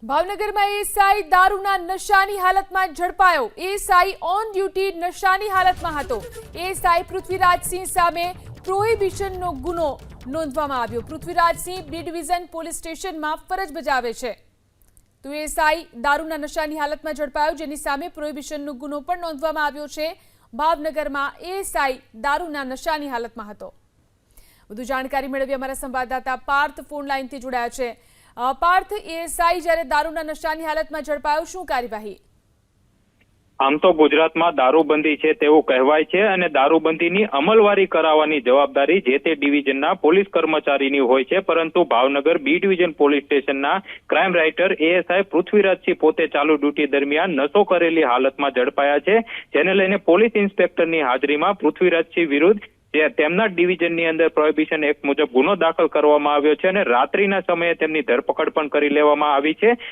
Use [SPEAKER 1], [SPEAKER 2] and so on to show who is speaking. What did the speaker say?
[SPEAKER 1] ભાવનગરમાં એએસઆઈ દારૂના નશાની હાલતમાં ઝડપાયો। એએસઆઈ ઓન ડ્યુટી નશાની હાલતમાં હતો। એએસઆઈ પૃથ્વીરાજસિંહ સામે પ્રોહિબિશનનો ગુનો નોંધવામાં આવ્યો। પૃથ્વીરાજસિંહ બી ડિવિઝન પોલીસ સ્ટેશનમાં ફરજ બજાવે છે। તો એએસઆઈ દારૂના નશાની હાલતમાં ઝડપાયો, જેની સામે પ્રોહિબિશનનો ગુનો પણ નોંધવામાં આવ્યો છે। ભાવનગરમાં એએસઆઈ દારૂના નશાની હાલતમાં હતો। વધુ જાણકારી મેળવી અમારા સંવાદદાતા પાર્થ ફોન લાઈનથી જોડાયા છે। પાર્થ, એએસઆઈ જ્યારે દારૂના નશાની હાલતમાં ઝડપાયો, શું કાર્યવાહી?
[SPEAKER 2] આમ તો ગુજરાતમાં દારૂબંધી છે તેવું કહેવાય છે અને દારૂબંધીની અમલવારી કરાવવાની જવાબદારી જે તે ડિવિઝનના પોલીસ કર્મચારીની હોય છે, પરંતુ ભાવનગર બી ડિવિઝન પોલીસ સ્ટેશનના ક્રાઇમ રાઇટર એએસઆઈ પૃથ્વીરાજસિંહ પોતે ચાલુ ડ્યુટી દરમિયાન નશો કરેલી હાલતમાં ઝડપાયા છે, જેને લઈને પોલીસ ઇન્સ્પેક્ટરની હાજરીમાં પૃથ્વીરાજસિંહ વિરુદ્ધ તેમના ડિવિઝનની અંદર પ્રોહિબિશન એક્ટ મુજબ ગુનો દાખલ કરવામાં આવ્યો છે અને રાત્રિના સમયે તેમની ધરપકડ પણ કરી લેવામાં આવી છે।